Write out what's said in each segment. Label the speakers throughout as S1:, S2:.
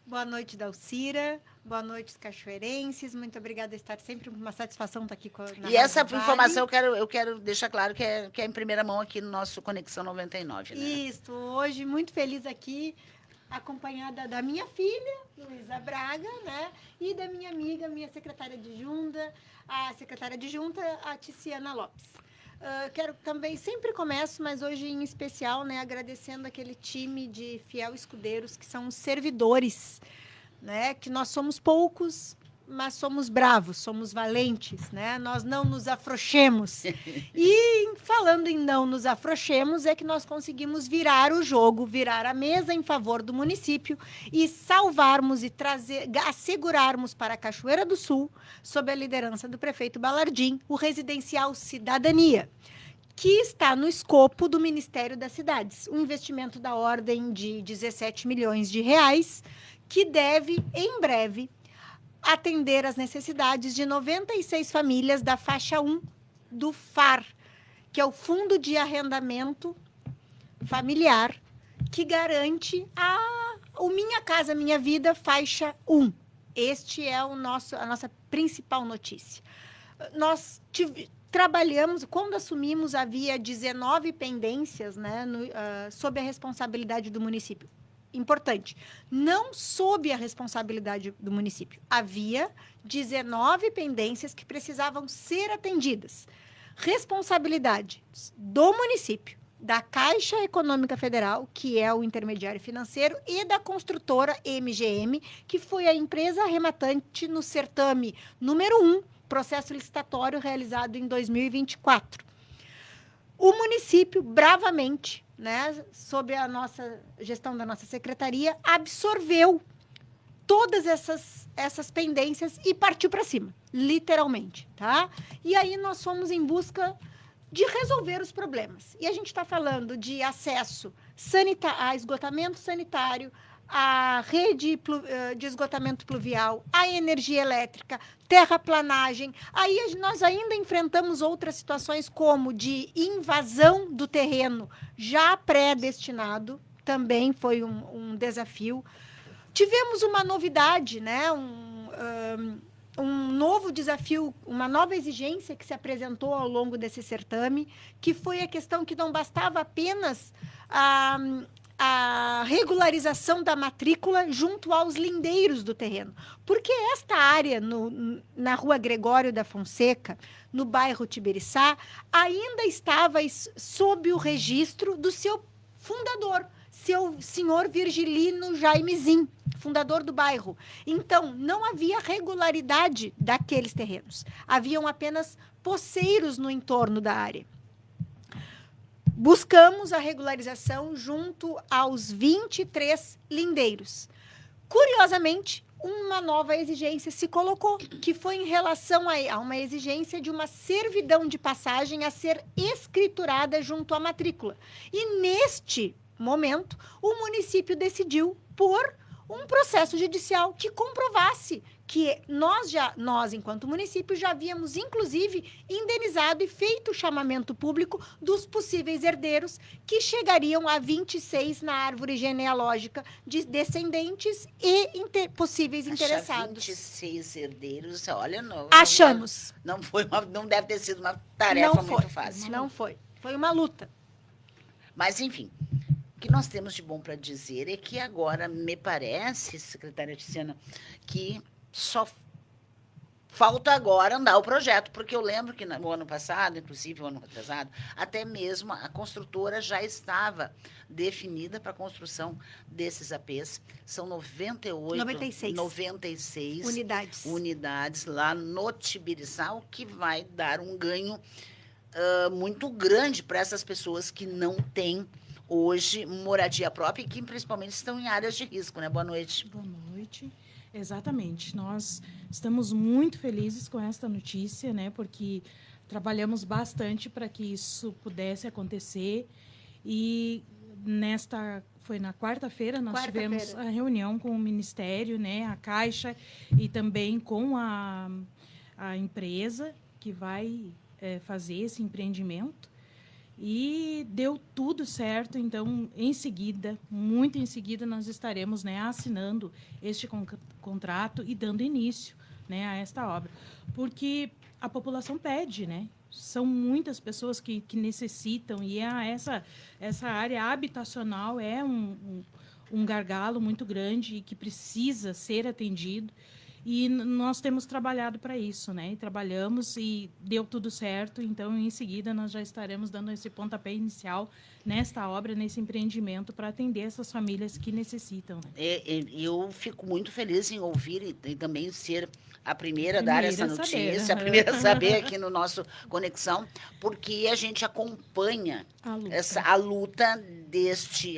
S1: Boa noite, Dalcira. Boa noite, os cachoeirenses. Muito obrigada por estar sempre. Uma satisfação estar aqui na
S2: E essa
S1: Rádio
S2: informação
S1: Vale.
S2: eu quero deixar claro que é em primeira mão aqui no nosso Conexão 99, né?
S1: Isso, hoje muito feliz aqui, acompanhada da minha filha, Luísa Braga, né? E da minha amiga, minha secretária adjunta, a secretária adjunta, a Ticiana Lopes. Quero também, sempre começo, mas hoje em especial, né, agradecendo aquele time de fiel escudeiros que são os servidores, né? Que nós somos poucos, mas somos bravos, somos valentes, né? Nós não nos afrouxemos. E falando em não nos afrouxemos, é que nós conseguimos virar o jogo, virar a mesa em favor do município e salvarmos e assegurarmos para a Cachoeira do Sul, sob a liderança do prefeito Balardim, o residencial Cidadania, que está no escopo do Ministério das Cidades, um investimento da ordem de 17 milhões de reais, que deve, em breve, atender às necessidades de 96 famílias da faixa 1 do FAR, que é o Fundo de Arrendamento Familiar, que garante o Minha Casa Minha Vida, faixa 1. Este é a nossa principal notícia. Nós trabalhamos, quando assumimos, havia 19 pendências, né, sob a responsabilidade do município. Importante, não sob a responsabilidade do município. Havia 19 pendências que precisavam ser atendidas. Responsabilidade do município, da Caixa Econômica Federal, que é o intermediário financeiro, e da construtora MGM, que foi a empresa arrematante no certame número 1, processo licitatório realizado em 2024. O município, bravamente, né, sob a nossa gestão da nossa secretaria, absorveu todas essas pendências e partiu para cima, literalmente, tá? E aí nós fomos em busca de resolver os problemas. E a gente está falando de acesso a esgotamento sanitário, a rede de esgotamento pluvial, a energia elétrica, terraplanagem. Aí nós ainda enfrentamos outras situações como de invasão do terreno já pré-destinado, também foi um desafio. Tivemos uma novidade, né? Um novo desafio, uma nova exigência que se apresentou ao longo desse certame, que foi a questão que não bastava apenas a regularização da matrícula junto aos lindeiros do terreno. Porque esta área, na rua Gregório da Fonseca, no bairro Tibiriçá, ainda estava sob o registro do seu fundador, seu senhor Virgilino Jaimezin, fundador do bairro. Então, não havia regularidade daqueles terrenos. Haviam apenas poceiros no entorno da área. Buscamos a regularização junto aos 23 lindeiros. Curiosamente, uma nova exigência se colocou, que foi em relação a uma exigência de uma servidão de passagem a ser escriturada junto à matrícula. E, neste momento, o município decidiu por um processo judicial que comprovasse que nós, enquanto município, já havíamos, inclusive, indenizado e feito o chamamento público dos possíveis herdeiros, que chegariam a 26 na árvore genealógica de descendentes e possíveis interessados.
S2: 26 herdeiros, olha,
S1: Achamos.
S2: Não deve ter sido uma tarefa muito fácil.
S1: Não foi. Foi uma luta.
S2: Mas, enfim, o que nós temos de bom para dizer é que agora, me parece, secretária Ticiana, que só falta agora andar o projeto, porque eu lembro que no ano passado, inclusive o ano atrasado, até mesmo a construtora já estava definida para a construção desses APs. São 96 unidades lá no Tibiriçá, o que vai dar um ganho muito grande para essas pessoas que não têm hoje moradia própria e que principalmente estão em áreas de risco, né? Boa noite.
S3: Boa noite. Exatamente. Nós estamos muito felizes com esta notícia, né? Porque trabalhamos bastante para que isso pudesse acontecer. E foi na quarta-feira, nós tivemos a reunião com o Ministério, né? A Caixa e também com a empresa que vai fazer esse empreendimento. E deu tudo certo, então, em seguida, muito em seguida, nós estaremos, né, assinando este contrato e dando início, né, a esta obra. Porque a população pede, né? São muitas pessoas que necessitam, e essa área habitacional é um gargalo muito grande e que precisa ser atendido. E nós temos trabalhado para isso, né? E trabalhamos e deu tudo certo. Então, em seguida, nós já estaremos dando esse pontapé inicial nesta obra, nesse empreendimento, para atender essas famílias que necessitam. Né?
S2: Eu fico muito feliz em ouvir e também ser a primeira a dar essa notícia, a primeira a saber aqui no nosso Conexão, porque a gente acompanha a luta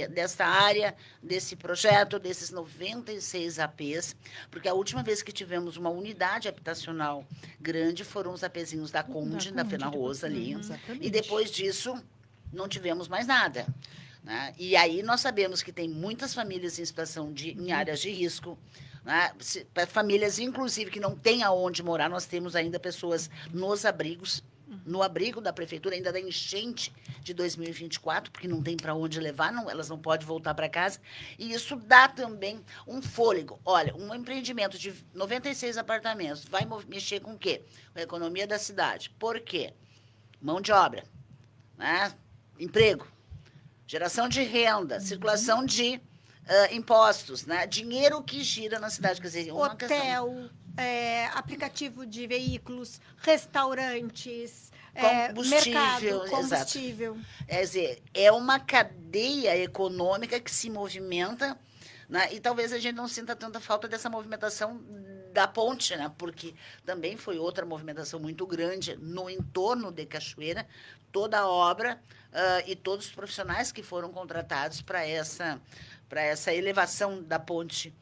S2: desta área, desse projeto, desses 96 APs, porque a última vez que tivemos uma unidade habitacional grande foram os APzinhos da Conde, da Fena Rosa ali, e depois disso não tivemos mais nada. Né? E aí nós sabemos que tem muitas famílias em situação em áreas de risco, né? Famílias, inclusive, que não têm aonde morar. Nós temos ainda pessoas nos abrigos, no abrigo da prefeitura, ainda da enchente de 2024, porque não tem para onde levar, elas não podem voltar para casa. E isso dá também um fôlego. Olha, um empreendimento de 96 apartamentos vai mexer com o quê? Com a economia da cidade. Por quê? Mão de obra, né? Emprego, geração de renda, circulação de impostos, né? Dinheiro que gira na cidade. Quer dizer,
S1: hotel, aplicativo de veículos, restaurantes,
S2: combustível,
S1: mercado, combustível.
S2: Exato. Quer dizer, é uma cadeia econômica que se movimenta, né? E talvez a gente não sinta tanta falta dessa movimentação da ponte, né? Porque também foi outra movimentação muito grande no entorno de Cachoeira, toda a obra e todos os profissionais que foram contratados para essa elevação da ponte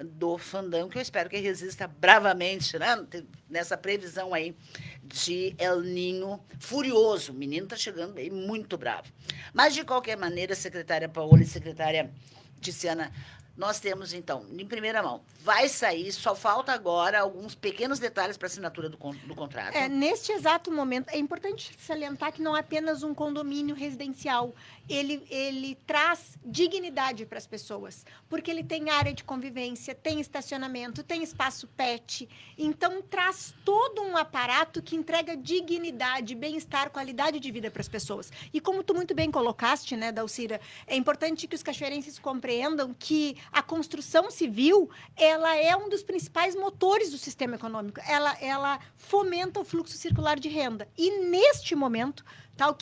S2: do Fandango, que eu espero que resista bravamente, né? Nessa previsão aí de El Ninho furioso. O menino está chegando aí muito bravo. Mas, de qualquer maneira, secretária Paola e secretária Tiziana, nós temos, então, em primeira mão, vai sair, só falta agora alguns pequenos detalhes para a assinatura do contrato.
S1: Neste exato momento, é importante salientar que não é apenas um condomínio residencial. Ele traz dignidade para as pessoas, porque ele tem área de convivência, tem estacionamento, tem espaço pet. Então, traz todo um aparato que entrega dignidade, bem-estar, qualidade de vida para as pessoas. E como tu muito bem colocaste, né, Dalcira, é importante que os cachoeirenses compreendam que a construção civil, ela é um dos principais motores do sistema econômico. Ela fomenta o fluxo circular de renda. E, neste momento, tá,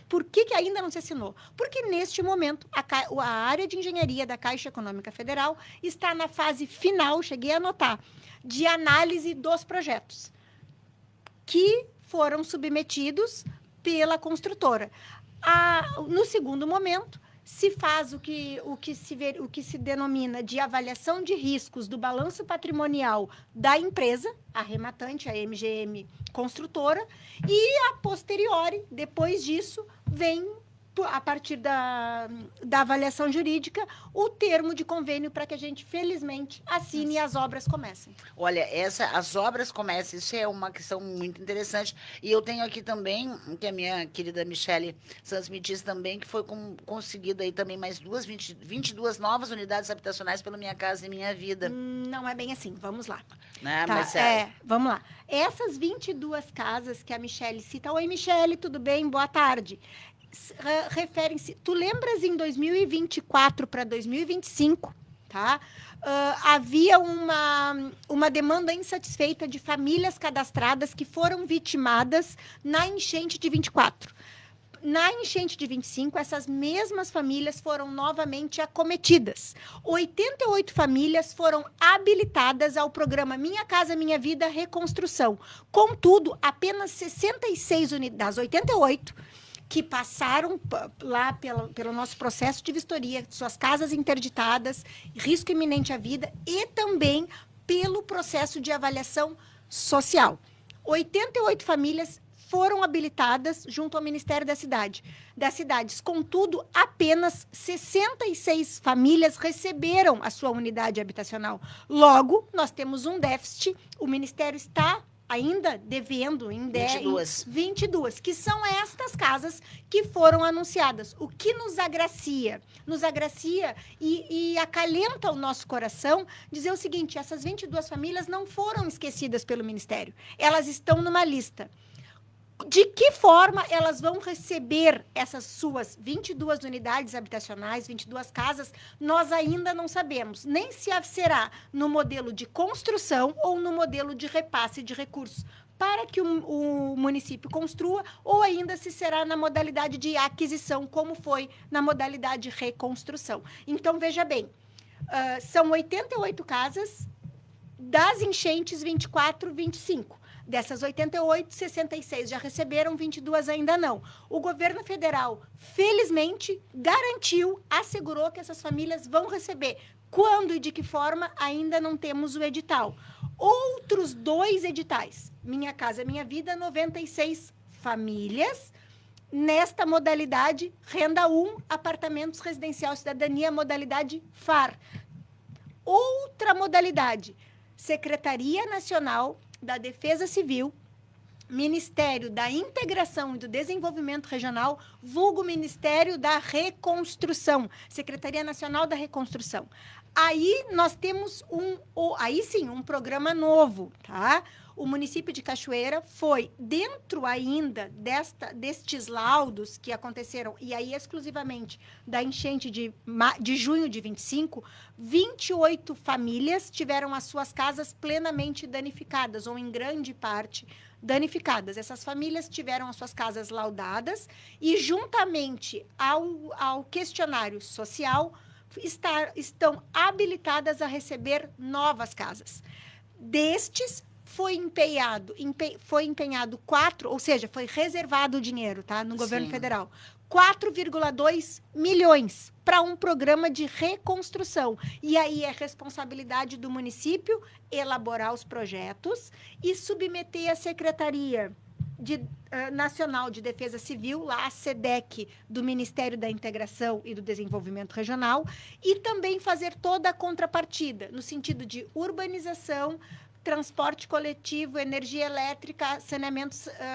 S1: por que ainda não se assinou? Porque, neste momento, a área de engenharia da Caixa Econômica Federal está na fase final, cheguei a anotar, de análise dos projetos que foram submetidos pela construtora. No segundo momento, se faz o que se denomina de avaliação de riscos do balanço patrimonial da empresa, a rematante, a MGM Construtora, e, a posteriori, depois disso, vem, a partir da avaliação jurídica, o termo de convênio para que a gente, felizmente, assine e as obras comecem.
S2: Olha, as obras começam, isso é uma questão muito interessante. E eu tenho aqui também, que a minha querida Michele Santos me disse também, que foi conseguido aí também mais 22 novas unidades habitacionais pela Minha Casa e Minha Vida.
S1: Não é bem assim, vamos lá.
S2: Né?
S1: Tá,
S2: Mas,
S1: vamos lá. Essas 22 casas que a Michele cita... Oi, Michele, tudo bem? Boa tarde. Referem-se... Tu lembras em 2024 para 2025, tá? Havia uma demanda insatisfeita de famílias cadastradas que foram vitimadas na enchente de 24. Na enchente de 25, essas mesmas famílias foram novamente acometidas. 88 famílias foram habilitadas ao programa Minha Casa Minha Vida Reconstrução. Contudo, apenas 66 unidades, 88, que passaram lá pelo nosso processo de vistoria, suas casas interditadas, risco iminente à vida, e também pelo processo de avaliação social. 88 famílias foram habilitadas junto ao Ministério das Cidades. Contudo, apenas 66 famílias receberam a sua unidade habitacional. Logo, nós temos um déficit, o Ministério está ainda devendo em
S2: 22.
S1: 22, que são estas casas que foram anunciadas. O que nos agracia? Nos agracia e acalenta o nosso coração dizer o seguinte, essas 22 famílias não foram esquecidas pelo Ministério. Elas estão numa lista. De que forma elas vão receber essas suas 22 unidades habitacionais, 22 casas, nós ainda não sabemos. Nem se será no modelo de construção ou no modelo de repasse de recursos para que o município construa, ou ainda se será na modalidade de aquisição, como foi na modalidade de reconstrução. Então, veja bem, são 88 casas, das enchentes 24, 25. Dessas 88, 66 já receberam, 22 ainda não. O governo federal, felizmente, garantiu, assegurou que essas famílias vão receber. Quando e de que forma, ainda não temos o edital. Outros 2 editais. Minha Casa Minha Vida, 96 famílias. Nesta modalidade, Renda 1, Apartamentos Residencial Cidadania, modalidade FAR. Outra modalidade, Secretaria Nacional da Defesa Civil, Ministério da Integração e do Desenvolvimento Regional, vulgo Ministério da Reconstrução, Secretaria Nacional da Reconstrução. Aí nós temos um programa novo, tá? O município de Cachoeira foi, dentro ainda destes laudos que aconteceram, e aí exclusivamente da enchente de junho de 25, 28 famílias tiveram as suas casas plenamente danificadas, ou em grande parte danificadas. Essas famílias tiveram as suas casas laudadas e, juntamente ao questionário social, estão habilitadas a receber novas casas. Destes, foi empenhado 4, ou seja, foi reservado o dinheiro, tá, no governo federal, 4,2 milhões para um programa de reconstrução. E aí é responsabilidade do município elaborar os projetos e submeter à Secretaria Nacional de Defesa Civil, lá a SEDEC do Ministério da Integração e do Desenvolvimento Regional, e também fazer toda a contrapartida, no sentido de urbanização, transporte coletivo, energia elétrica,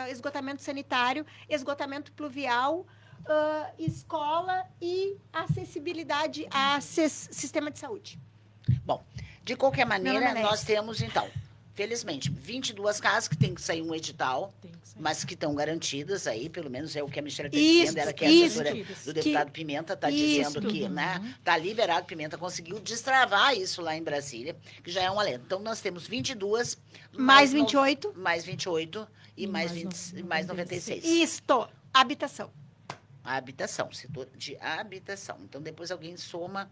S1: esgotamento sanitário, esgotamento pluvial, escola e acessibilidade a sistema de saúde.
S2: Bom, de qualquer maneira, nós temos, então, felizmente, 22 casas que tem que sair um edital, mas que estão garantidas aí, pelo menos é o que a Michelle está dizendo, ela que é assessora do deputado Pimenta, está dizendo que, né, está liberado, Pimenta conseguiu destravar isso lá em Brasília, que já é um alento. Então, nós temos 22,
S1: mais 28.
S2: Mais 28 e mais 96.
S1: Isto, habitação.
S2: A habitação, setor de habitação. Então, depois alguém soma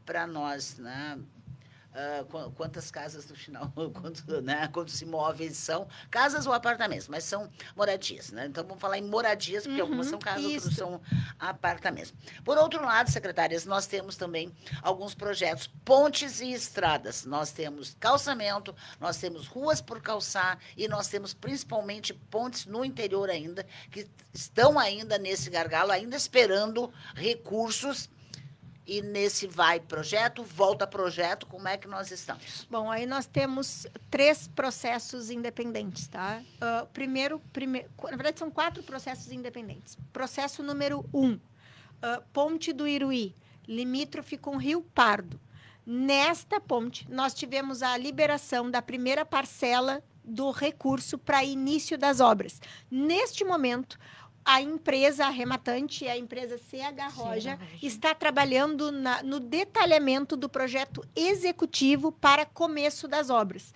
S2: para nós, né? Quantas casas no final, quantos imóveis são, casas ou apartamentos, mas são moradias, né? Então, vamos falar em moradias, porque algumas são casas, outras são apartamentos. Por outro lado, secretárias, nós temos também alguns projetos, pontes e estradas. Nós temos calçamento, nós temos ruas por calçar e nós temos principalmente pontes no interior ainda, que estão ainda nesse gargalo, ainda esperando recursos. E nesse projeto, volta projeto, como é que nós estamos?
S1: Bom, aí nós temos 3 processos independentes, tá? Na verdade, são 4 processos independentes. Processo número 1, Ponte do Iruí, limítrofe com Rio Pardo. Nesta ponte, nós tivemos a liberação da primeira parcela do recurso para início das obras. Neste momento, a empresa arrematante, a empresa CH Roja, está trabalhando no detalhamento do projeto executivo para começo das obras.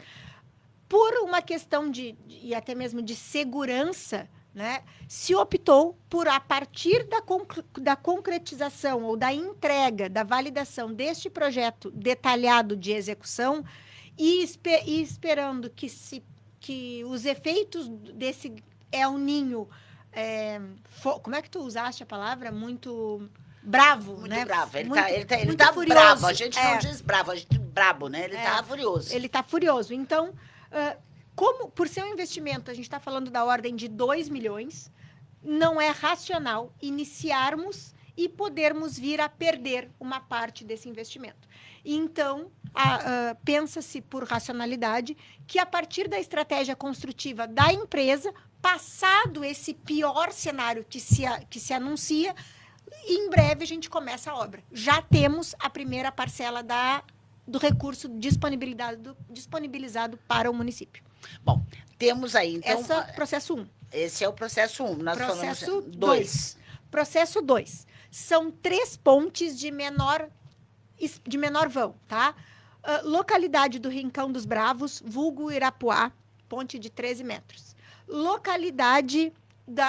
S1: Por uma questão e até mesmo de segurança, né, se optou por, a partir da concretização ou da entrega, da validação deste projeto detalhado de execução e esperando que os efeitos desse El Niño, como é que tu usaste a palavra? Muito bravo,
S2: muito,
S1: né?
S2: Bravo. Ele
S1: muito
S2: tá
S1: furioso.
S2: Bravo. A gente não diz bravo, a gente brabo, né? Ele tá furioso.
S1: Ele tá furioso. Então, por ser um investimento, a gente está falando da ordem de 2 milhões, não é racional iniciarmos e podermos vir a perder uma parte desse investimento. Então, pensa-se por racionalidade que, a partir da estratégia construtiva da empresa, passado esse pior cenário que se anuncia, em breve a gente começa a obra. Já temos a primeira parcela do recurso disponibilizado para o município.
S2: Bom, temos aí, então...
S1: Esse é o processo 1.
S2: Esse é o processo 1. Nós
S1: Processo
S2: falamos 2.
S1: Processo 2. São 3 pontes de menor vão, tá? Localidade do Rincão dos Bravos, vulgo Irapuá, ponte de 13 metros. Localidade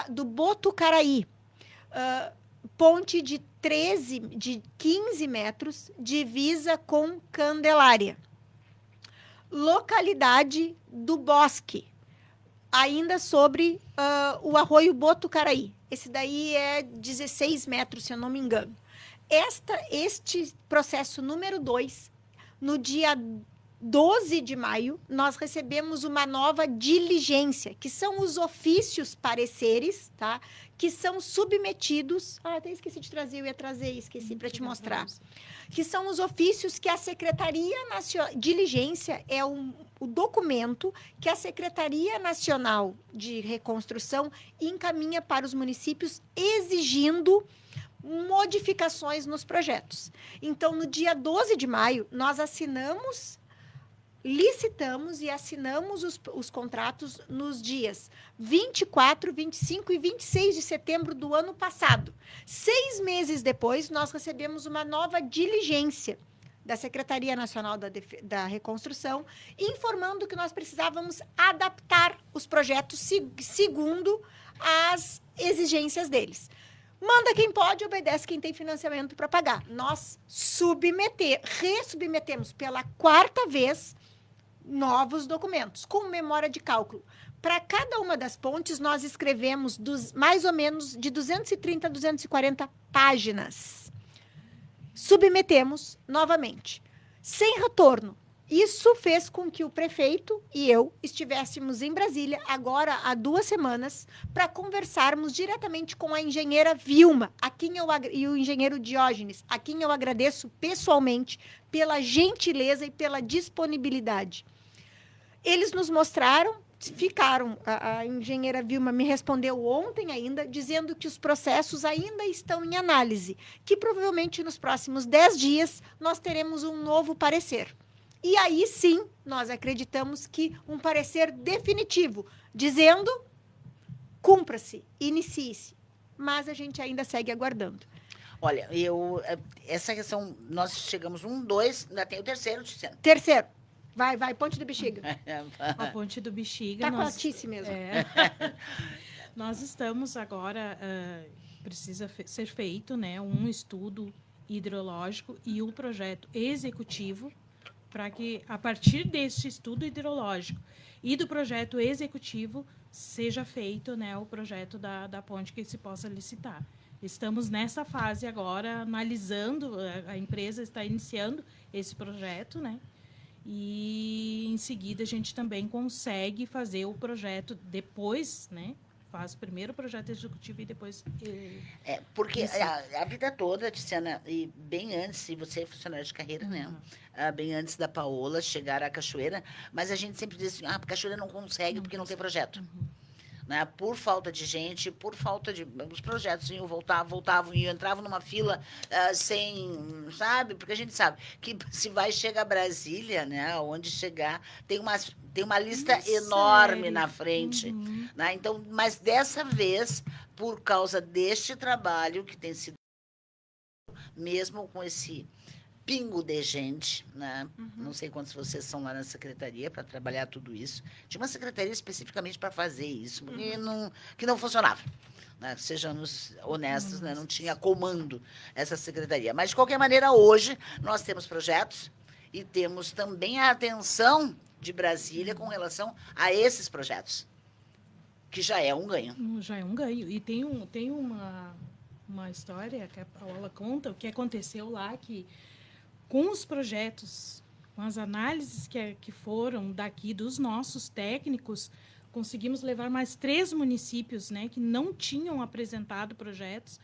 S1: do Botucaraí, ponte de 15 metros, divisa com Candelária. Localidade do Bosque, ainda sobre o Arroio Botucaraí. Esse daí é 16 metros, se eu não me engano. Este processo número 2, no dia 12 de maio, nós recebemos uma nova diligência, que são os ofícios pareceres, tá? Que são submetidos... até esqueci de trazer, eu ia trazer, esqueci para te mostrar. Que são os ofícios que a Secretaria Nacional... Diligência é o documento que a Secretaria Nacional de Reconstrução encaminha para os municípios exigindo modificações nos projetos. Então, no dia 12 de maio, nós licitamos e assinamos os contratos nos dias 24, 25 e 26 de setembro do ano passado. 6 meses depois, nós recebemos uma nova diligência da Secretaria Nacional da Reconstrução, informando que nós precisávamos adaptar os projetos segundo as exigências deles. Manda quem pode, obedece quem tem financiamento para pagar. Nós ressubmetemos pela 4ª vez novos documentos, com memória de cálculo. Para cada uma das pontes, nós escrevemos mais ou menos de 230 a 240 páginas. Submetemos novamente, sem retorno. Isso fez com que o prefeito e eu estivéssemos em Brasília, agora há 2 semanas, para conversarmos diretamente com a engenheira Vilma e o engenheiro Diógenes, a quem eu agradeço pessoalmente pela gentileza e pela disponibilidade. Eles nos mostraram, a engenheira Vilma me respondeu ontem ainda, dizendo que os processos ainda estão em análise, que provavelmente nos próximos 10 dias nós teremos um novo parecer. E aí sim, nós acreditamos que um parecer definitivo, dizendo, cumpra-se, inicie-se. Mas a gente ainda segue aguardando.
S2: Olha, essa questão, nós chegamos 1, 2, ainda tem o terceiro, Tiziana.
S1: Terceiro. Vai, Ponte do Bexiga.
S3: A Ponte do Bexiga.
S1: Está com a Tice mesmo.
S3: Nós estamos agora, precisa ser feito, né, um estudo hidrológico e um projeto executivo para que, a partir deste estudo hidrológico e do projeto executivo, seja feito, né, o projeto da ponte que se possa licitar. Estamos nessa fase agora, analisando, a empresa está iniciando esse projeto, né? E, em seguida, a gente também consegue fazer o projeto depois, né? Faz primeiro o projeto executivo e depois...
S2: Porque a vida toda, Tiziana, e bem antes, se você é funcionária de carreira, né? Bem antes da Paola chegar à Cachoeira, mas a gente sempre diz assim, a Cachoeira não consegue porque não tem projeto. Né? Por falta de gente, por falta de... Os projetos iam, voltavam e entravam numa fila sem... Sabe? Porque a gente sabe que se vai chegar a Brasília, né? Onde chegar, tem uma lista enorme na frente. Né? Então, mas dessa vez, por causa deste trabalho que tem sido... Mesmo com esse pingo de gente, né? Não sei quantos vocês são lá na secretaria para trabalhar tudo isso. Tinha uma secretaria especificamente para fazer isso, porque que não funcionava. Né? Sejamos honestos, né? Não tinha comando essa secretaria. Mas, de qualquer maneira, hoje nós temos projetos e temos também a atenção de Brasília com relação a esses projetos, que já é um ganho.
S3: Já é um ganho. E tem uma história que a Paola conta, o que aconteceu lá, que com os projetos, com as análises que foram daqui dos nossos técnicos, conseguimos levar mais 3 municípios, né, que não tinham apresentado projetos,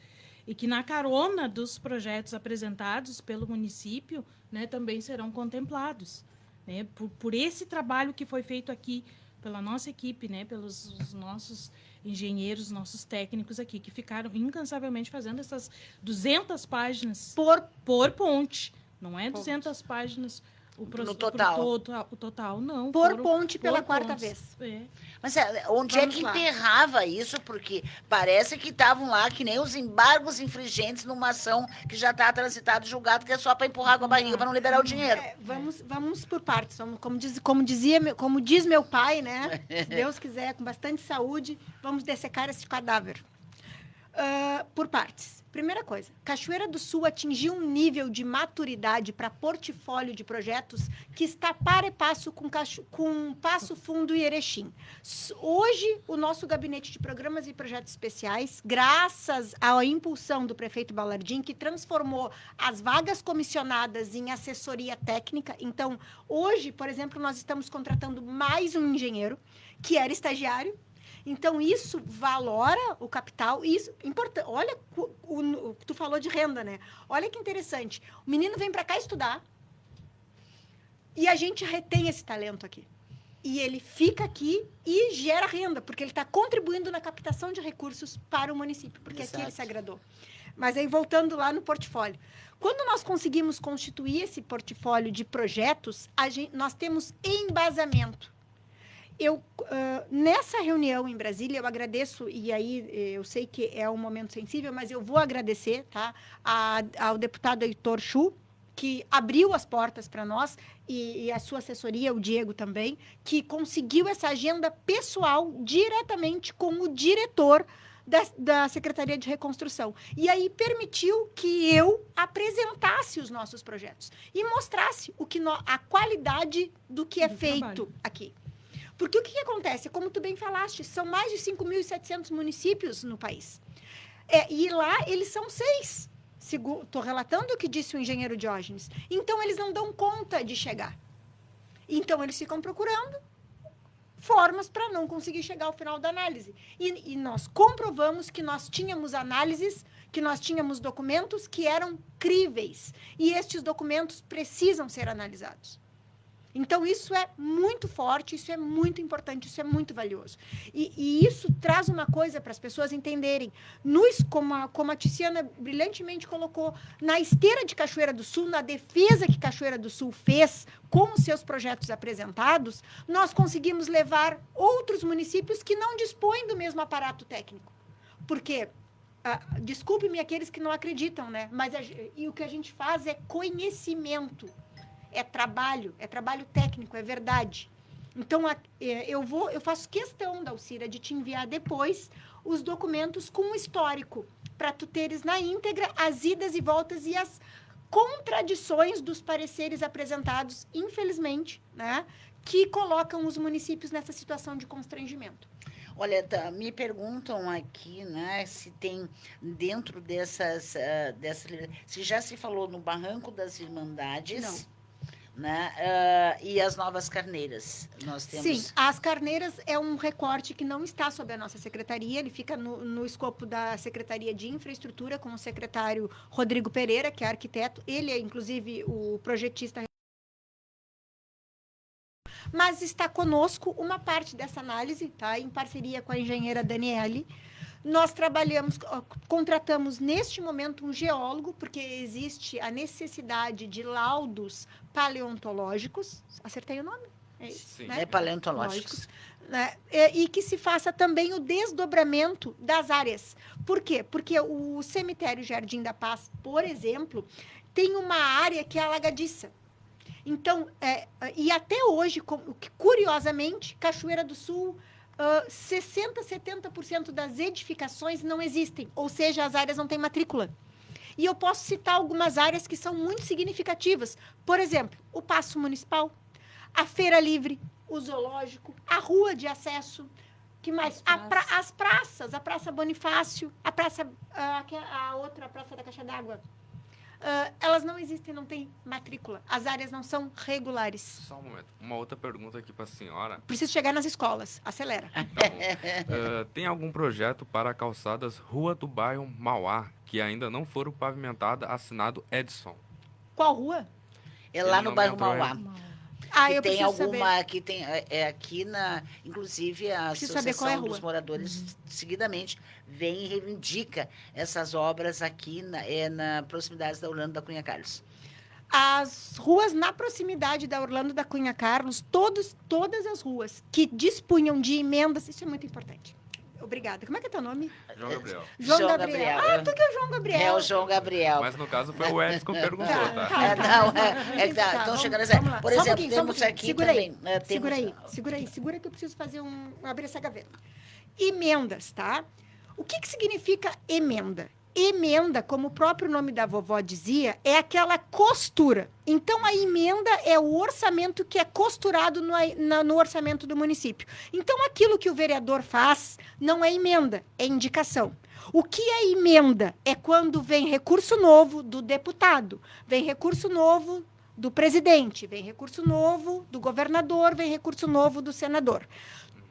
S3: e que na carona dos projetos apresentados pelo município, né, também serão contemplados, né, por esse trabalho que foi feito aqui pela nossa equipe, né, pelos os nossos engenheiros, nossos técnicos aqui, que ficaram incansavelmente fazendo essas 200 páginas por ponte. Não é 200 páginas
S2: No total.
S3: o total, não.
S1: Por ponte pela quarta
S3: pontes.
S1: vez.
S2: Mas onde
S1: Vamos
S2: é que
S1: lá.
S2: enterrava isso? Porque parece que estavam lá que nem os embargos infringentes numa ação que já está transitada, julgado, que é só para empurrar com a barriga para não liberar o dinheiro.
S1: Vamos por partes. Como diz meu pai, né? Se Deus quiser, com bastante saúde, vamos dessecar esse cadáver. Por partes. Primeira coisa, Cachoeira do Sul atingiu um nível de maturidade para portfólio de projetos que está para e passo com Passo Fundo e Erechim. Hoje, o nosso gabinete de programas e projetos especiais, graças à impulsão do prefeito Balardim, que transformou as vagas comissionadas em assessoria técnica. Então, hoje, por exemplo, nós estamos contratando mais um engenheiro, que era estagiário. Então, isso valora o capital. Isso, importante. Olha, tu falou de renda, né? Olha que interessante. O menino vem para cá estudar e a gente retém esse talento aqui. E ele fica aqui e gera renda, porque ele está contribuindo na captação de recursos para o município, porque
S2: Exato.
S1: aqui ele se agradou. Mas aí, voltando lá no portfólio. Quando nós conseguimos constituir esse portfólio de projetos, nós temos embasamento. Nessa reunião em Brasília, eu agradeço, e aí eu sei que é um momento sensível, mas eu vou agradecer, tá, ao deputado Heitor Chu, que abriu as portas para nós, e a sua assessoria, o Diego também, que conseguiu essa agenda pessoal diretamente com o diretor da Secretaria de Reconstrução. E aí permitiu que eu apresentasse os nossos projetos e mostrasse a qualidade do que é feito aqui. Porque o que acontece? Como tu bem falaste, são mais de 5.700 municípios no país. E lá eles são 6. Estou relatando o que disse o engenheiro Diógenes. Então, eles não dão conta de chegar. Então, eles ficam procurando formas para não conseguir chegar ao final da análise. E nós comprovamos que nós tínhamos análises, que nós tínhamos documentos que eram críveis. E estes documentos precisam ser analisados. Então, isso é muito forte, isso é muito importante, isso é muito valioso. E isso traz uma coisa para as pessoas entenderem. Como a Tiziana brilhantemente colocou, na esteira de Cachoeira do Sul, na defesa que Cachoeira do Sul fez com os seus projetos apresentados, nós conseguimos levar outros municípios que não dispõem do mesmo aparato técnico. Porque, desculpe-me aqueles que não acreditam, né? Mas o que a gente faz é conhecimento. É trabalho técnico, é verdade. Então, eu faço questão, Dalcira, de te enviar depois os documentos com o histórico, para tu teres na íntegra as idas e voltas e as contradições dos pareceres apresentados, infelizmente, né, que colocam os municípios nessa situação de constrangimento.
S2: Olha, me perguntam aqui, né, se tem dentro dessas, se já se falou no Barranco das Irmandades.
S1: Não.
S2: Né? E as novas carneiras. Nós temos...
S1: Sim, as carneiras é um recorte que não está sob a nossa secretaria, ele fica no escopo da Secretaria de Infraestrutura, com o secretário Rodrigo Pereira, que é arquiteto. Ele é, inclusive, o projetista. Mas está conosco uma parte dessa análise, tá? Em parceria com a engenheira Daniele. Nós contratamos neste momento um geólogo, porque existe a necessidade de laudos paleontológicos. Acertei o nome? É isso,
S2: Sim.
S1: Né?
S2: É paleontológicos.
S1: Né? E que se faça também o desdobramento das áreas. Por quê? Porque o cemitério Jardim da Paz, por exemplo, tem uma área que é alagadiça. Então, e até hoje, curiosamente, Cachoeira do Sul... 60%, 70% das edificações não existem, ou seja, as áreas não têm matrícula. E eu posso citar algumas áreas que são muito significativas. Por exemplo, o Paço Municipal, a Feira Livre, o Zoológico, a Rua de Acesso, que mais? As praças, a Praça Bonifácio, a Praça, a outra Praça da Caixa d'Água. elas não existem, não tem matrícula. As áreas não são regulares.
S4: Só um momento. Uma outra pergunta aqui para a senhora.
S1: Preciso chegar nas escolas. Acelera.
S4: Tá bom. Tem algum projeto para calçadas Rua do Bairro Mauá que ainda não foram pavimentadas, assinado Edson?
S1: Qual rua?
S2: É lá
S4: Ele
S2: no
S4: não
S2: bairro
S4: me entrou
S2: Mauá.
S1: Ah, eu
S2: Que tem
S1: preciso saber.
S2: alguma, que tem, aqui inclusive a
S1: Preciso saber qual é a
S2: Associação dos
S1: rua.
S2: Moradores seguidamente vem e reivindica essas obras aqui na proximidade da Orlando da Cunha Carlos.
S1: As ruas na proximidade da Orlando da Cunha Carlos, todas as ruas que dispunham de emendas, isso é muito importante. Obrigada. Como é que é teu nome?
S4: João Gabriel.
S2: João Gabriel.
S1: Ah, tu que é o João Gabriel.
S2: É o João Gabriel.
S4: Mas no caso foi o Edson que perguntou, tá?
S2: Estão chegando
S1: vamos lá.
S2: por
S1: Só um
S2: exemplo,
S1: pouquinho, só um
S2: temos
S1: pouquinho.
S2: aqui
S1: Segura
S2: também.
S1: aí, segura aí que eu preciso fazer abrir essa gaveta. Emendas, tá? O que significa emenda? Emenda, como o próprio nome da vovó dizia, é aquela costura. Então, a emenda é o orçamento que é costurado no orçamento do município. Então, aquilo que o vereador faz não é emenda, é indicação. O que é emenda? É quando vem recurso novo do deputado, vem recurso novo do presidente, vem recurso novo do governador, vem recurso novo do senador.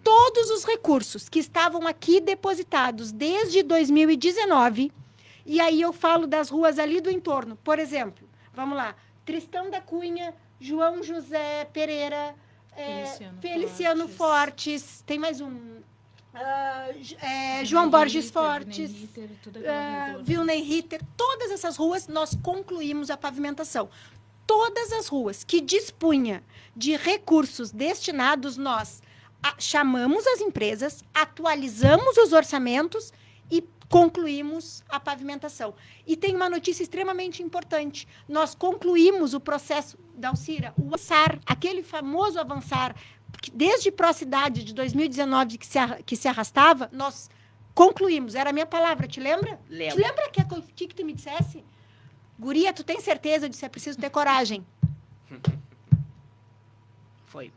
S1: Todos os recursos que estavam aqui depositados desde 2019, e aí eu falo das ruas ali do entorno. Por exemplo, vamos lá, Tristão da Cunha, João José Pereira, Feliciano Fortes, tem mais um, João Borges Fortes, Vilney Ritter, todas essas ruas nós concluímos a pavimentação. Todas as ruas que dispunha de recursos destinados, nós chamamos as empresas, atualizamos os orçamentos e concluímos a pavimentação. E tem uma notícia extremamente importante. Nós concluímos o processo da Alcira, o avançar, aquele famoso avançar, que desde Procidade de 2019 que se arrastava, nós concluímos. Era a minha palavra, te lembra?
S2: Lembro.
S1: Te lembra que tu me dissesse? Guria, tu tem certeza de que é preciso ter coragem?
S2: Foi.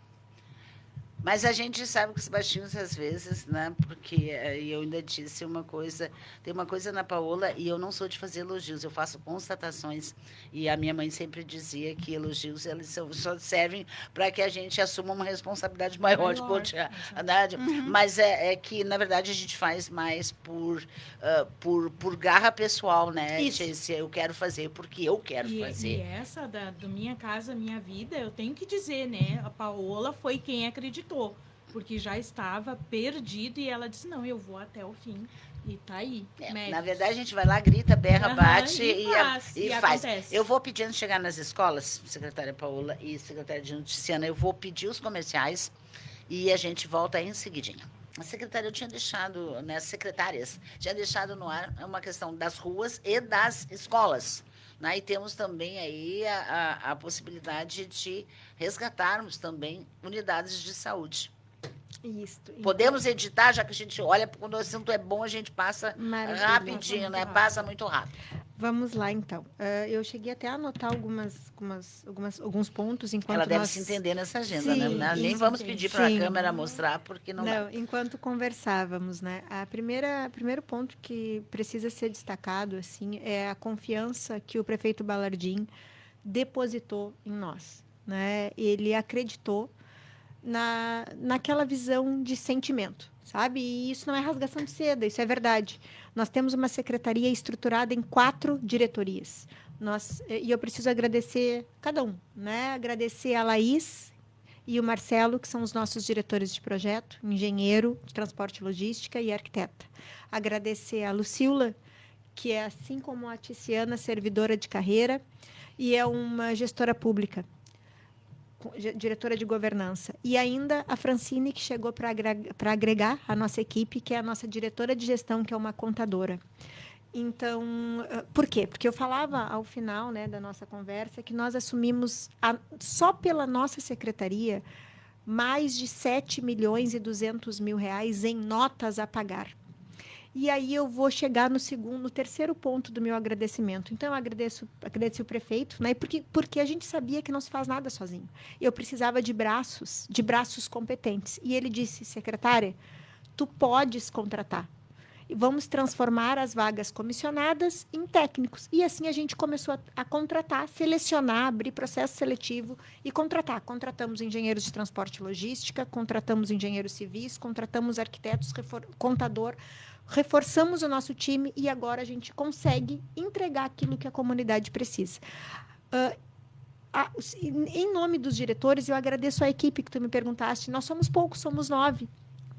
S2: Mas a gente sabe que os baixinhos, às vezes, né? Porque eu ainda disse uma coisa, tem uma coisa na Paola, e eu não sou de fazer elogios, eu faço constatações. E a minha mãe sempre dizia que elogios eles só servem para que a gente assuma uma responsabilidade maior de continuar. Mas é que, na verdade, a gente faz mais por garra pessoal, né?
S1: Isso.
S2: Eu quero fazer porque eu quero
S3: E
S2: fazer.
S3: essa do Minha Casa Minha Vida, eu tenho que dizer, né? A Paola foi quem acreditou, porque já estava perdido e ela disse, não, eu vou até o fim. E tá aí.
S2: Na verdade, a gente vai lá, grita, berra, bate
S3: e
S2: faz.
S3: acontece.
S2: Eu vou pedir, antes de chegar nas escolas, secretária Paola e secretária de Noticiana, eu vou pedir os comerciais e a gente volta aí em seguidinha. A secretária, eu tinha deixado, né, as secretárias, tinha deixado no ar uma questão das ruas e das escolas. Né? E temos também aí a possibilidade de resgatarmos também unidades de saúde.
S1: Isso.
S2: Podemos editar, já que a gente olha, quando o assunto é bom, a gente passa
S1: Maravilha.
S2: rapidinho, né? Passa muito rápido.
S1: Vamos lá, então. Eu cheguei até a anotar alguns pontos enquanto
S2: Ela deve
S1: nós...
S2: se entender nessa agenda,
S1: Sim,
S2: né? Nem
S1: isso,
S2: vamos
S1: sim.
S2: pedir para a
S1: Sim.
S2: câmera mostrar, porque não dá.
S1: Enquanto conversávamos, né? Primeiro ponto que precisa ser destacado, assim, é a confiança que o prefeito Balardim depositou em nós, né? Ele acreditou naquela visão de sentimento, sabe? E isso não é rasgação de seda, isso é verdade. Nós temos uma secretaria estruturada em 4 diretorias. E eu preciso agradecer cada um, né? Agradecer a Laís e o Marcelo, que são os nossos diretores de projeto, engenheiro de transporte e logística e arquiteta. Agradecer a Lucila, que é, assim como a Ticiana, servidora de carreira e é uma gestora pública, diretora de governança. E ainda a Francine, que chegou para agregar a nossa equipe, que é a nossa diretora de gestão, que é uma contadora. Então, por quê? Porque eu falava ao final, né, da nossa conversa que nós assumimos, só pela nossa secretaria, mais de 7.200.000 reais em notas a pagar. E aí eu vou chegar no terceiro ponto do meu agradecimento. Então, eu agradeço o prefeito, né? Porque a gente sabia que não se faz nada sozinho. Eu precisava de braços competentes. E ele disse, secretária, tu podes contratar. e vamos transformar as vagas comissionadas em técnicos. E assim a gente começou a contratar, selecionar, abrir processo seletivo e contratar. Contratamos engenheiros de transporte e logística, contratamos engenheiros civis, contratamos arquitetos, contador, reforçamos o nosso time e agora a gente consegue entregar aquilo que a comunidade precisa. Em nome dos diretores, eu agradeço a equipe que tu me perguntaste. Nós somos poucos, somos 9.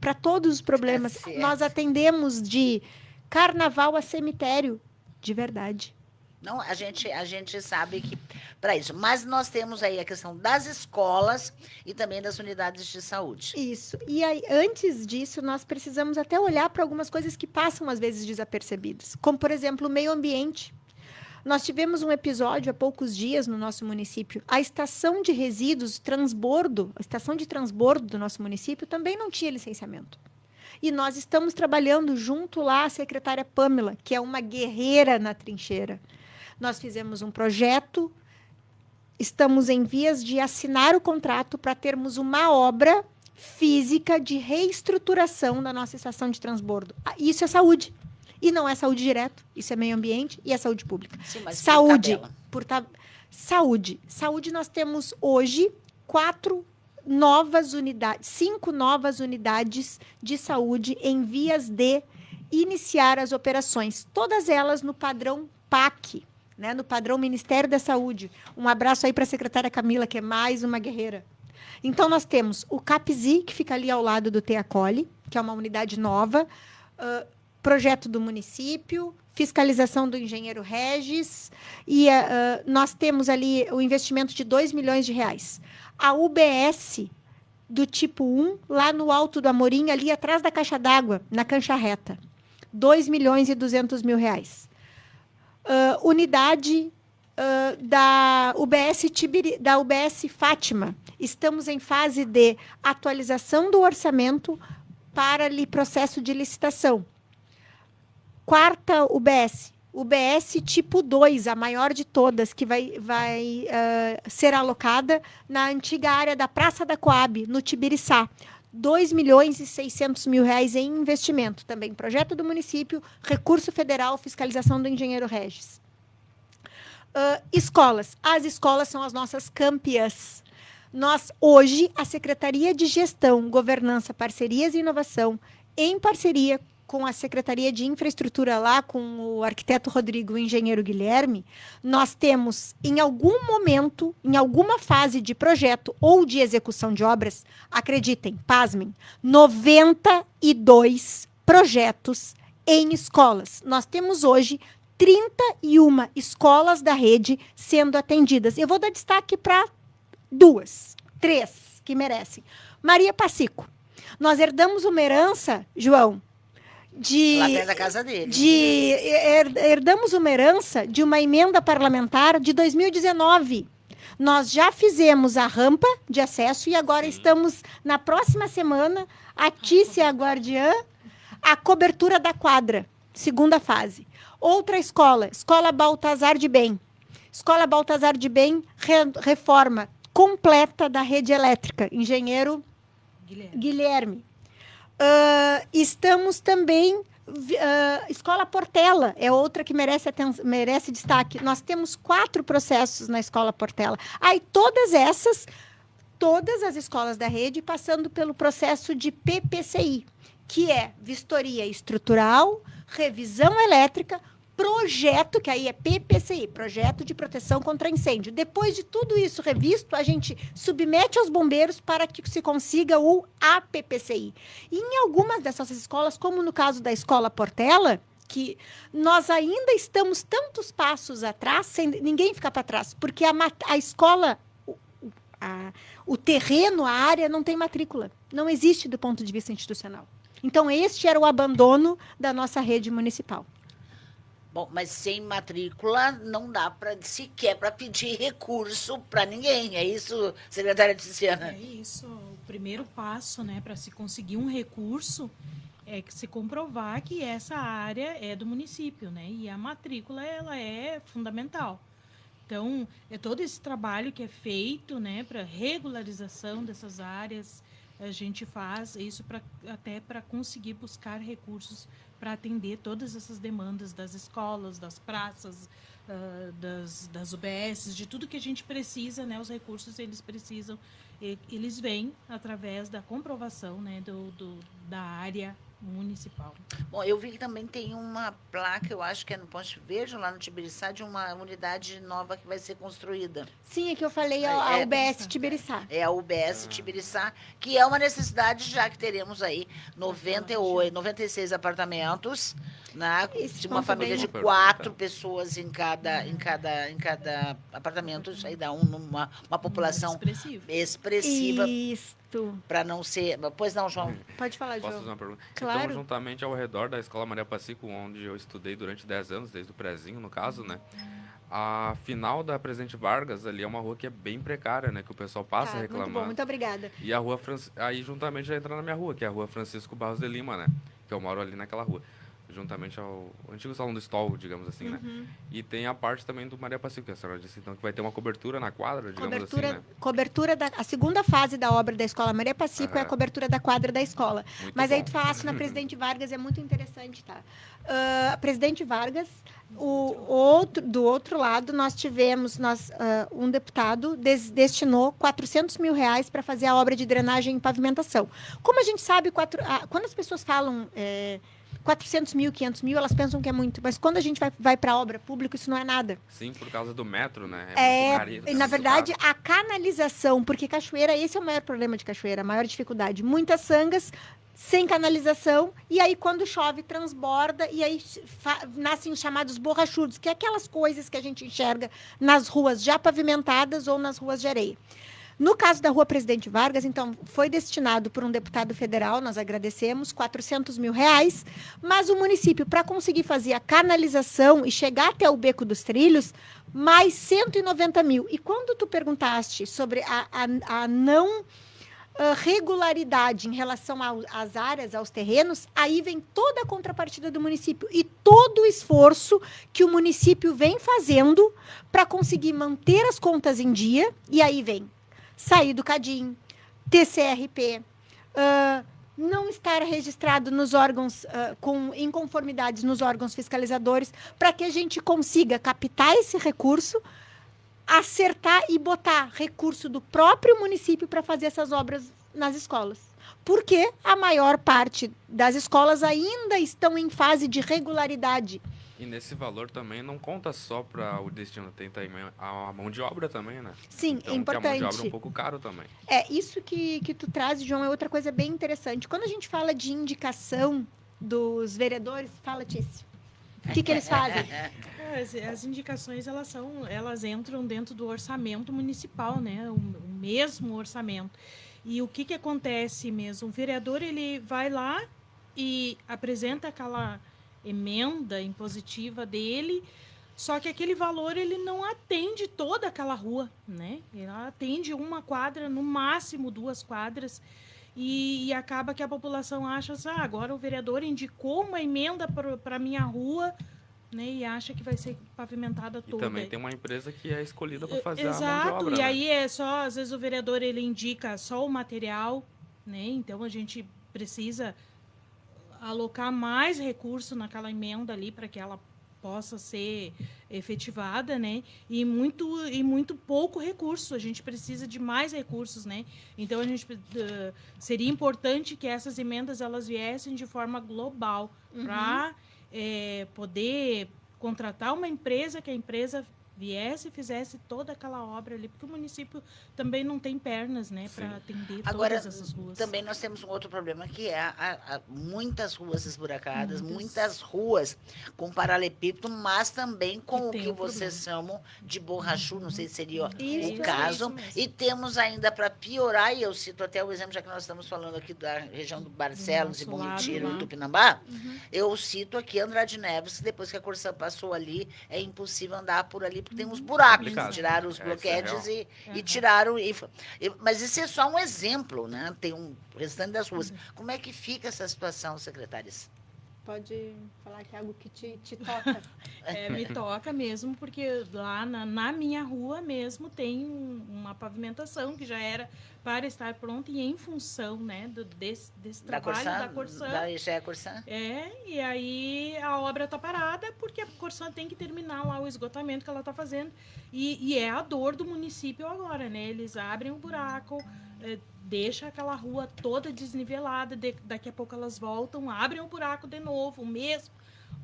S1: Para todos os problemas, nós atendemos de carnaval a cemitério, de verdade.
S2: Não, a gente sabe que para isso. Mas nós temos aí a questão das escolas e também das unidades de saúde.
S1: Isso. E aí, antes disso, nós precisamos até olhar para algumas coisas que passam, às vezes, desapercebidas. Como, por exemplo, o meio ambiente. Nós tivemos um episódio há poucos dias no nosso município. A estação de resíduos, a estação de transbordo do nosso município também não tinha licenciamento. E nós estamos trabalhando junto lá a secretária Pamela, que é uma guerreira na trincheira. Nós fizemos um projeto, estamos em vias de assinar o contrato para termos uma obra física de reestruturação da nossa estação de transbordo. Isso é saúde. E não é saúde direto, isso é meio ambiente e é saúde pública.
S2: Sim, mas
S1: saúde. Saúde, nós temos hoje 5 novas unidades de saúde em vias de iniciar as operações. Todas elas no padrão PAC, né, no padrão Ministério da Saúde. Um abraço aí para a secretária Camila, que é mais uma guerreira. Então, nós temos o CAPSI, que fica ali ao lado do Teacoli, que é uma unidade nova, projeto do município, fiscalização do engenheiro Regis, e nós temos ali o investimento de R$2 milhões. A UBS do tipo 1, lá no Alto do Amorim, ali atrás da caixa d'água, na cancha reta, R$2.200.000. Unidade da UBS Fátima. Estamos em fase de atualização do orçamento para processo de licitação. Quarta UBS tipo 2, a maior de todas, que vai ser alocada na antiga área da Praça da Coab, no Tibiriçá. R$2.600.000 em investimento. Também projeto do município, recurso federal, fiscalização do engenheiro Regis. Escolas. As escolas são as nossas campeãs. Nós, hoje, a Secretaria de Gestão, Governança, Parcerias e Inovação, em parceria com a Secretaria de Infraestrutura lá, com o arquiteto Rodrigo e o engenheiro Guilherme, nós temos, em algum momento, em alguma fase de projeto ou de execução de obras, acreditem, pasmem, 92 projetos em escolas. Nós temos hoje 31 escolas da rede sendo atendidas. Eu vou dar destaque para 3 que merecem. Maria Pacico. Nós herdamos uma herança, João,
S2: lá perto da casa dele.
S1: Herdamos uma herança de uma emenda parlamentar de 2019. Nós já fizemos a rampa de acesso e agora estamos, na próxima semana, a Tícia Guardiã, a cobertura da quadra, segunda fase. Outra escola Baltazar de Bem. Escola Baltazar de Bem, reforma completa da rede elétrica. Engenheiro Guilherme. Estamos também... Escola Portela é outra que merece destaque. Nós temos 4 processos na Escola Portela. Aí todas as escolas da rede passando pelo processo de PPCI, que é vistoria estrutural, revisão elétrica, projeto, que aí é PPCI, Projeto de Proteção contra Incêndio. Depois de tudo isso revisto, a gente submete aos bombeiros para que se consiga o APPCI. E em algumas dessas escolas, como no caso da Escola Portela, que nós ainda estamos tantos passos atrás, sem ninguém ficar para trás, porque a escola, o terreno, a área, não tem matrícula. Não existe do ponto de vista institucional. Então, este era o abandono da nossa rede municipal.
S2: Bom, mas sem matrícula não dá sequer para pedir recurso para ninguém. É isso, secretária Tiziana?
S3: É isso. O primeiro passo, né, para se conseguir um recurso é que se comprovar que essa área é do município, né? E a matrícula ela é fundamental. Então, é todo esse trabalho que é feito, né, para regularização dessas áreas, a gente faz isso até para conseguir buscar recursos para atender todas essas demandas das escolas, das praças, das UBSs, de tudo que a gente precisa, né? Os recursos eles precisam, eles vêm através da comprovação, né? Da área municipal.
S2: Bom, eu vi que também tem uma placa, eu acho que é no Ponte Verde, lá no Tibiriçá, de uma unidade nova que vai ser construída.
S1: Sim, é que eu falei a UBS Tibiriçá.
S2: É a UBS Tibiriçá, que é uma necessidade, já que teremos aí 96 apartamentos, né, de uma família de 4 pessoas em cada apartamento, isso aí dá uma população expressiva.
S1: Isso.
S2: Para não ser... Pois não, João.
S1: Pode falar,
S4: Posso
S1: João.
S4: fazer uma pergunta?
S1: Claro.
S4: Então, juntamente ao redor da Escola Maria Pacifico, onde eu estudei durante 10 anos, desde o prezinho, no caso, né? A final da Presidente Vargas ali é uma rua que é bem precária, né? Que o pessoal passa reclamando.
S1: Muito bom, muito obrigada.
S4: E a rua... Aí, juntamente, já entra na minha rua, que é a Rua Francisco Barros de Lima, né? Que eu moro ali naquela rua. Juntamente ao antigo Salão do Stol, digamos assim, né? E tem a parte também do Maria Pacifico, que a senhora disse, então, que vai ter uma cobertura na quadra, digamos assim, né?
S1: Cobertura a segunda fase da obra da Escola Maria Pacifico é a cobertura da quadra da escola.
S4: Muito
S1: Mas
S4: bom.
S1: aí tu falaste na Presidente Vargas, é muito interessante, tá? A Presidente Vargas, do outro lado, nós tivemos, um deputado destinou 400 mil reais para fazer a obra de drenagem e pavimentação. Como a gente sabe, quando as pessoas falam... 400 mil, 500 mil, elas pensam que é muito. Mas quando a gente vai para a obra pública, isso não é nada.
S4: Sim, por causa do metro, né? Muito carinho,
S1: na verdade, a canalização, porque cachoeira, esse é o maior problema de cachoeira, a maior dificuldade. Muitas sangas sem canalização, e aí quando chove, transborda, e aí nascem os chamados borrachudos, que é aquelas coisas que a gente enxerga nas ruas já pavimentadas ou nas ruas de areia. No caso da Rua Presidente Vargas, então, foi destinado por um deputado federal, nós agradecemos, 400 mil reais, mas o município, para conseguir fazer a canalização e chegar até o Beco dos Trilhos, mais 190 mil. E quando tu perguntaste sobre a não regularidade em relação às áreas, aos terrenos, aí vem toda a contrapartida do município e todo o esforço que o município vem fazendo para conseguir manter as contas em dia, e aí vem sair do CADIM, TCRP, não estar registrado nos órgãos, com inconformidades nos órgãos fiscalizadores, para que a gente consiga captar esse recurso, acertar e botar recurso do próprio município para fazer essas obras nas escolas. Porque a maior parte das escolas ainda estão em fase de regularidade.
S4: E nesse valor também não conta só para o destino, tem também a mão de obra também, né?
S1: Sim,
S4: então,
S1: é importante.
S4: A mão de obra é um pouco caro também.
S1: Isso que tu traz, João, é outra coisa bem interessante. Quando a gente fala de indicação dos vereadores, fala, Tício. O que eles fazem?
S3: As indicações, elas entram dentro do orçamento municipal, né? O mesmo orçamento. E o que acontece mesmo? O vereador, ele vai lá e apresenta aquela emenda impositiva dele, só que aquele valor ele não atende toda aquela rua, né? Ele atende uma quadra, no máximo 2 quadras, e acaba que a população acha assim, agora o vereador indicou uma emenda para a minha rua, né? E acha que vai ser pavimentada toda.
S4: E também tem uma empresa que é escolhida para fazer
S3: Exato,
S4: a mão de obra.
S3: E
S4: né?
S3: aí às vezes o vereador ele indica só o material, né? Então a gente precisa alocar mais recurso naquela emenda ali para que ela possa ser efetivada, né? E muito pouco recurso. A gente precisa de mais recursos, né? Então a gente seria importante que essas emendas elas viessem de forma global para poder contratar uma empresa, que a empresa viesse e fizesse toda aquela obra ali, porque o município também não tem pernas, né, para atender todas essas ruas.
S2: Também nós temos um outro problema, que é muitas ruas esburacadas, muitas ruas com paralelepípedo, mas também com o que vocês chamam de borrachudo, não sei se seria o caso. E temos ainda, para piorar, e eu cito até o exemplo, já que nós estamos falando aqui da região do Barcelos e Bom Retiro e Tupinambá, eu cito aqui Andrade Neves, depois que a Corsã passou ali, é impossível andar por ali, porque tem uns buracos, tiraram os bloquetes e tiraram. Mas isso é só um exemplo, né? Tem o restante das ruas. Como é que fica essa situação, secretárias?
S1: pode falar que é algo que te toca.
S3: Me toca mesmo, porque lá na minha rua mesmo tem uma pavimentação que já era para estar pronta e em função, né, desse trabalho da Corsã.
S2: Da EGE Corsã.
S3: E aí a obra está parada porque a Corsã tem que terminar lá o esgotamento que ela está fazendo. E é a dor do município agora, né? Eles abrem um buraco, deixa aquela rua toda desnivelada, daqui a pouco elas voltam, abrem um buraco de novo, o mesmo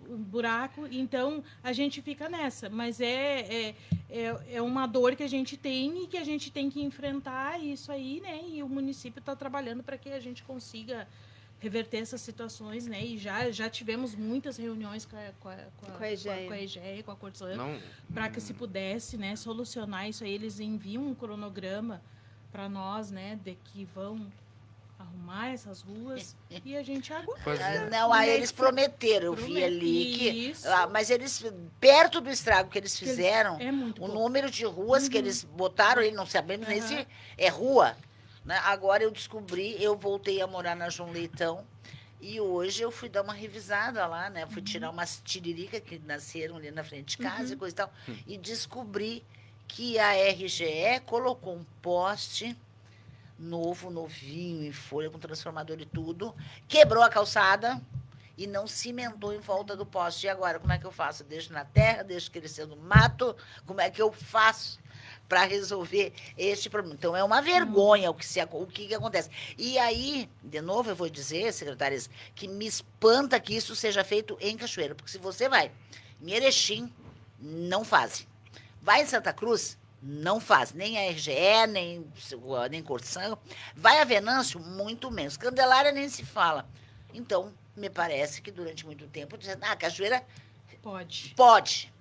S3: buraco, então a gente fica nessa, mas é uma dor que a gente tem e que a gente tem que enfrentar isso aí, né, e o município está trabalhando para que a gente consiga reverter essas situações, né, e já tivemos muitas reuniões com a EGE, com a Corsã, para que se pudesse, né, solucionar isso aí. Eles enviam um cronograma para nós, né, de que vão arrumar essas ruas e a gente aguarda.
S2: Não, aí eles prometeram, eu vi ali que... mas eles, perto do estrago que eles fizeram, o número de ruas que eles botaram, não sabemos nem se é rua, né? Agora eu descobri, eu voltei a morar na João Leitão e hoje eu fui dar uma revisada lá, né? Fui tirar umas tiriricas que nasceram ali na frente de casa e coisa e tal, e descobri que a RGE colocou um poste novinho, em folha, com transformador e tudo, quebrou a calçada e não cimentou em volta do poste. E agora, como é que eu faço? Deixo na terra, deixo crescer no mato? Como é que eu faço para resolver este problema? Então, é uma vergonha o que acontece. E aí, de novo, eu vou dizer, secretárias, que me espanta que isso seja feito em Cachoeira, porque se você vai em Erechim, não fazem. Vai em Santa Cruz, não faz, nem a RGE, nem Corsã. Vai a Venâncio, muito menos. Candelária nem se fala. Então, me parece que durante muito tempo, dizendo, Cachoeira pode.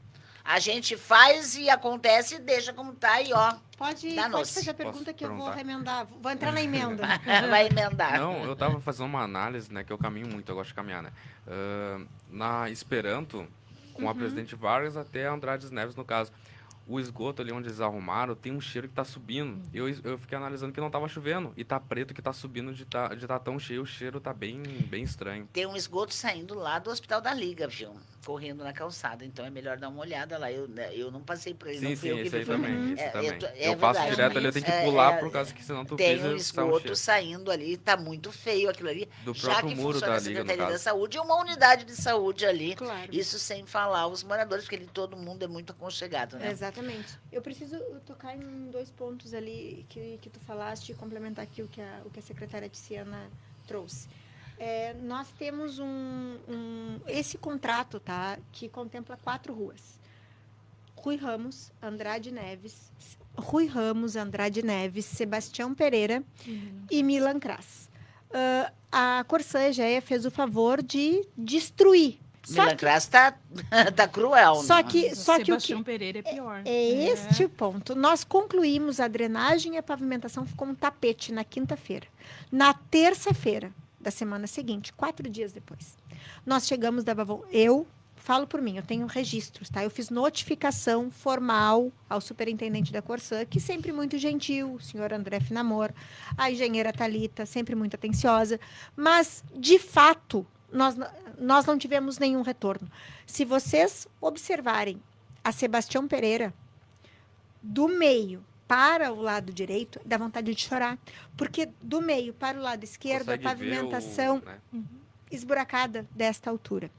S2: A gente faz e acontece e deixa como tá e ó.
S1: Pode fazer a pergunta que eu vou remendar. Vou entrar na emenda.
S2: Vai emendar.
S4: Não, eu estava fazendo uma análise, né, que eu caminho muito, eu gosto de caminhar, né? Na Esperanto, com a Presidente Vargas até Andrades Neves, no caso. O esgoto ali onde eles arrumaram tem um cheiro que tá subindo. Eu fiquei analisando que não tava chovendo. E tá preto que tá subindo de tá tão cheio. O cheiro tá bem estranho.
S2: Tem um esgoto saindo lá do Hospital da Liga, viu? Correndo na calçada. Então é melhor dar uma olhada lá. Eu não passei por ele.
S4: Sim, esse aí também.
S2: Eu
S4: passo direto ali, eu tenho que pular por causa que senão tu pisa.
S2: Tem um esgoto saindo ali. Tá muito feio aquilo ali.
S4: Do
S2: já
S4: próprio
S2: que
S4: muro
S2: funciona
S4: da
S2: a
S4: Liga,
S2: Secretaria da Saúde e uma unidade de saúde ali.
S1: Claro.
S2: Isso sem falar os moradores, porque ali todo mundo é muito aconchegado, né?
S1: Exatamente. Eu preciso tocar em 2 pontos ali que tu falaste e complementar aqui o que a secretária Tiziana trouxe. Nós temos esse contrato, tá, que contempla 4 ruas. Rui Ramos, Andrade Neves, Sebastião Pereira e Milan Kras. A Corsã Egea fez o favor de destruir.
S2: Milan Kras tá cruel.
S1: Só
S2: né?
S1: que
S3: Sebastião Pereira é pior.
S1: Este o ponto. Nós concluímos a drenagem e a pavimentação ficou um tapete na quinta-feira. Na terça-feira da semana seguinte, 4 dias depois, nós chegamos eu falo por mim, eu tenho registros, tá? Eu fiz notificação formal ao superintendente da Corsã, que sempre muito gentil, o senhor André Finamor, a engenheira Thalita, sempre muito atenciosa, mas, de fato, nós não tivemos nenhum retorno. Se vocês observarem a Sebastião Pereira, do meio para o lado direito, dá vontade de chorar. Porque do meio para o lado esquerdo,
S4: consegue
S1: a pavimentação esburacada desta altura.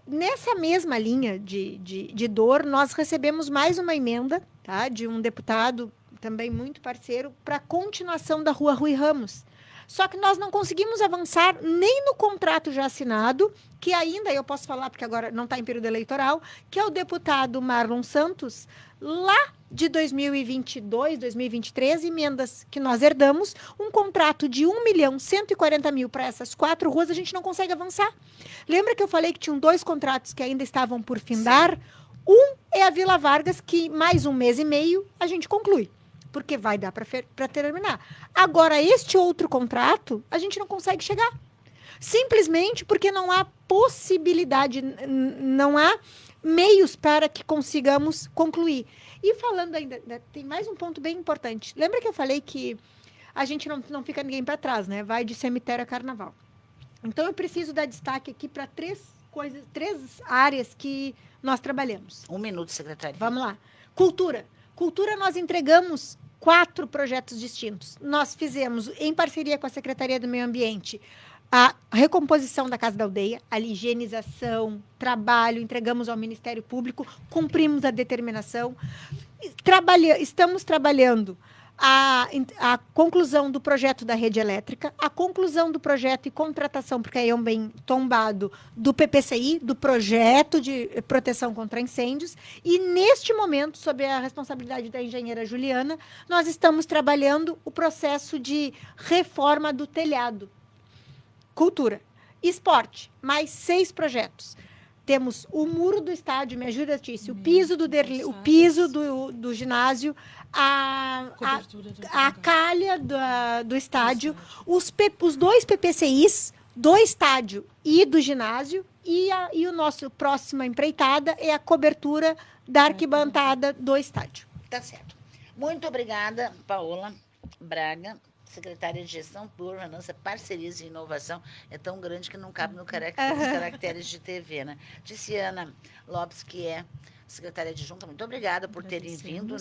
S1: Nessa mesma linha de dor, nós recebemos mais uma emenda, tá, de um deputado também muito parceiro para a continuação da Rua Rui Ramos. Só que nós não conseguimos avançar nem no contrato já assinado, que ainda eu posso falar, porque agora não está em período eleitoral, que é o deputado Marlon Santos, lá de 2022, 2023, emendas que nós herdamos, um contrato de 1.140.000 para essas 4 ruas, a gente não consegue avançar. Lembra que eu falei que tinham 2 contratos que ainda estavam por findar? Um é a Vila Vargas, que mais 1 mês e meio a gente conclui, porque vai dar para terminar. Agora, este outro contrato, a gente não consegue chegar. Simplesmente porque não há possibilidade, não há meios para que consigamos concluir. E falando ainda, tem mais um ponto bem importante. Lembra que eu falei que a gente não fica ninguém para trás, né? Vai de cemitério a carnaval. Então, eu preciso dar destaque aqui para três áreas que nós trabalhamos.
S2: 1 minuto, secretária.
S1: Vamos lá. Cultura. Cultura, nós entregamos 4 projetos distintos. Nós fizemos, em parceria com a Secretaria do Meio Ambiente, a recomposição da Casa da Aldeia, a higienização, trabalho, entregamos ao Ministério Público, cumprimos a determinação. Estamos trabalhando a conclusão do projeto da rede elétrica, a conclusão do projeto e contratação, porque aí é um bem tombado, do PPCI, do projeto de proteção contra incêndios, e neste momento, sob a responsabilidade da engenheira Juliana, nós estamos trabalhando o processo de reforma do telhado. Cultura. Esporte, mais 6 projetos. Temos o muro do estádio, me ajuda, Tício, o piso do ginásio, a calha do estádio, os 2 PPCIs do estádio e do ginásio, e o nosso próxima empreitada é a cobertura da arquibancada do estádio.
S2: Tá certo. Muito obrigada, Paola Braga, secretária de Gestão, Governança, Parcerias e Inovação. É tão grande que não cabe nos caracteres de TV, né? Ticiana Lopes, que é secretária adjunta, muito obrigada por terem vindo, né?